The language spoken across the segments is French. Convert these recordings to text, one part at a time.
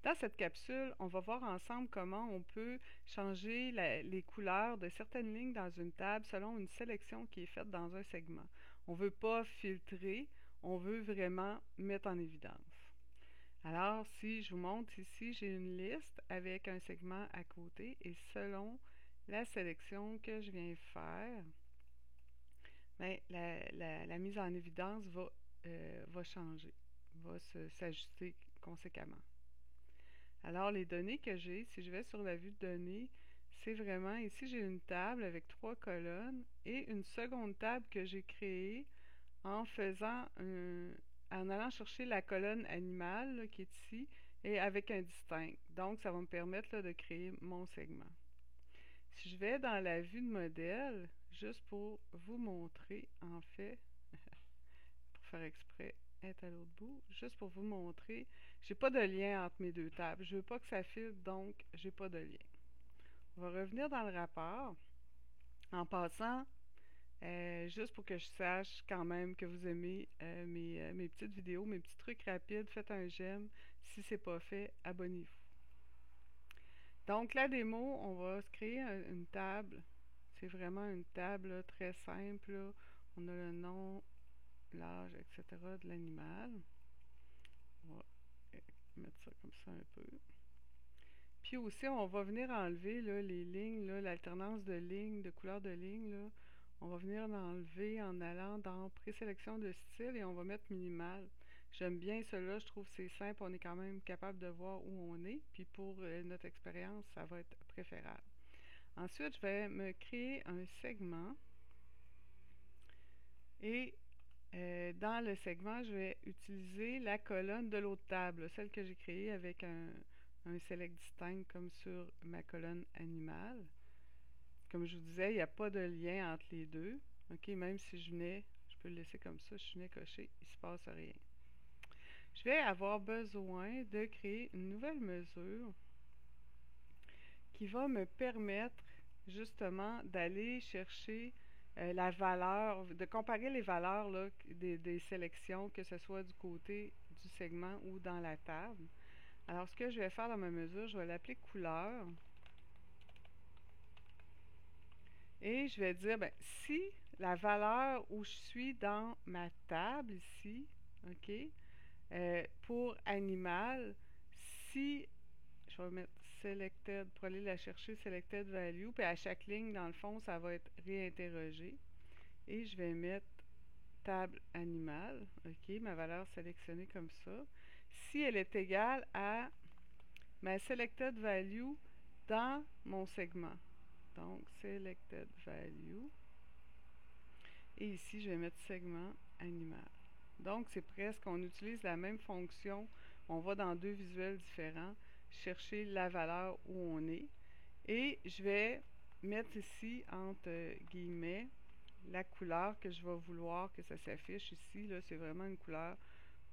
Dans cette capsule, on va voir ensemble comment on peut changer les couleurs de certaines lignes dans une table selon une sélection qui est faite dans un segment. On ne veut pas filtrer, on veut vraiment mettre en évidence. Alors, si je vous montre ici, j'ai une liste avec un segment à côté et selon la sélection que je viens faire, bien, la mise en évidence va changer, va s'ajuster conséquemment. Alors, les données que j'ai, si je vais sur la vue de données, c'est vraiment, ici j'ai une table avec 3 colonnes et une seconde table que j'ai créée en en allant chercher la colonne animale là, qui est ici et avec un distinct. Donc, ça va me permettre là, de créer mon segment. Si je vais dans la vue de modèle, juste pour vous montrer, en fait, pour faire exprès, est à l'autre bout, juste pour vous montrer, j'ai pas de lien entre mes deux tables. Je veux pas que ça file, donc j'ai pas de lien. On va revenir dans le rapport. En passant, juste pour que je sache quand même que vous aimez mes petites vidéos, mes petits trucs rapides, faites un j'aime. Si c'est pas fait, abonnez-vous. Donc la démo, on va se créer une table. C'est vraiment une table là, très simple. Là. On a le nom, l'âge, etc. de l'animal. On va mettre ça comme ça un peu. Puis aussi, on va venir enlever là, les lignes, l'alternance de lignes, de couleurs de lignes. Là. On va venir l'enlever en allant dans présélection de style et on va mettre minimal. J'aime bien cela, je trouve que c'est simple, on est quand même capable de voir où on est. Puis pour notre expérience, ça va être préférable. Ensuite, je vais me créer un segment et dans le segment, je vais utiliser la colonne de l'autre table, celle que j'ai créée avec un select distinct comme sur ma colonne animale. Comme je vous disais, il n'y a pas de lien entre les deux. OK, même si je venais, je peux le laisser comme ça, je venais cocher, il ne se passe rien. Je vais avoir besoin de créer une nouvelle mesure qui va me permettre justement d'aller chercher la valeur, de comparer les valeurs là, des sélections, que ce soit du côté du segment ou dans la table. Alors, ce que je vais faire dans ma mesure, je vais l'appeler couleur. Et je vais dire, ben, si la valeur où je suis dans ma table ici, OK, pour animal, si je vais mettre selected pour aller la chercher, selected value, puis à chaque ligne, dans le fond, ça va être réinterrogé. Et je vais mettre table animal, OK, ma valeur sélectionnée comme ça. Si elle est égale à ma selected value dans mon segment. Donc, selected value. Et ici, je vais mettre segment animal. Donc, c'est presque, on utilise la même fonction. On va dans deux visuels différents, chercher la valeur où on est. Et je vais mettre ici, entre guillemets, la couleur que je vais vouloir que ça s'affiche ici. Là, c'est vraiment une couleur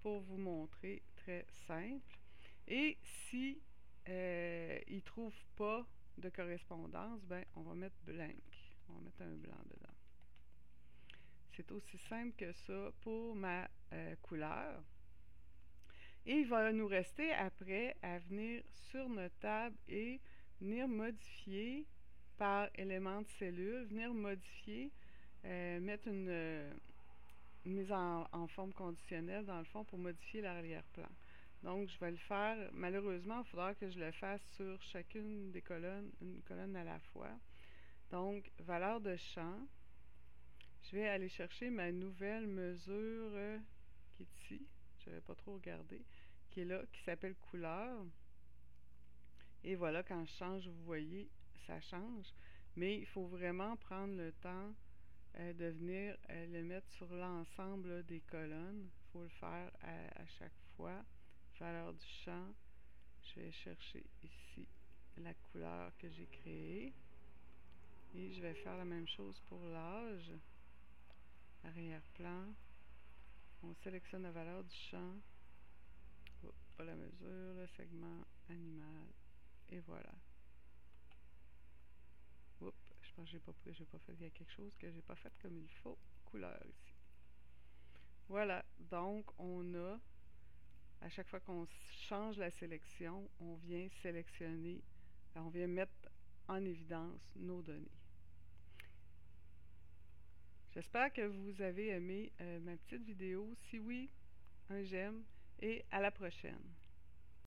pour vous montrer très simple. Et si il ne trouve pas de correspondance, ben, on va mettre blank. On va mettre un blanc dedans. C'est aussi simple que ça pour ma couleur. Et il va nous rester après à venir sur notre table et venir modifier par élément de cellule, venir modifier, mettre une mise en forme conditionnelle dans le fond pour modifier l'arrière-plan. Donc, je vais le faire. Malheureusement, il faudra que je le fasse sur chacune des colonnes, une colonne à la fois. Donc, valeur de champ. Je vais aller chercher ma nouvelle mesure qui est ici. Je n'avais pas trop regardé. Qui est là, qui s'appelle couleur. Et voilà, quand je change, vous voyez, ça change. Mais il faut vraiment prendre le temps de venir le mettre sur l'ensemble des colonnes. Il faut le faire à chaque fois. Valeur du champ. Je vais chercher ici la couleur que j'ai créée. Et je vais faire la même chose pour l'âge. Arrière-plan. On sélectionne la valeur du champ. Oups, pas la mesure, le segment animal. Et voilà. Oups, je pense que j'ai pas fait. Il y a quelque chose que j'ai pas fait comme il faut. Couleur ici. Voilà. Donc, on a à chaque fois qu'on change la sélection, on vient sélectionner, on vient mettre en évidence nos données. J'espère que vous avez aimé ma petite vidéo. Si oui, un j'aime et à la prochaine.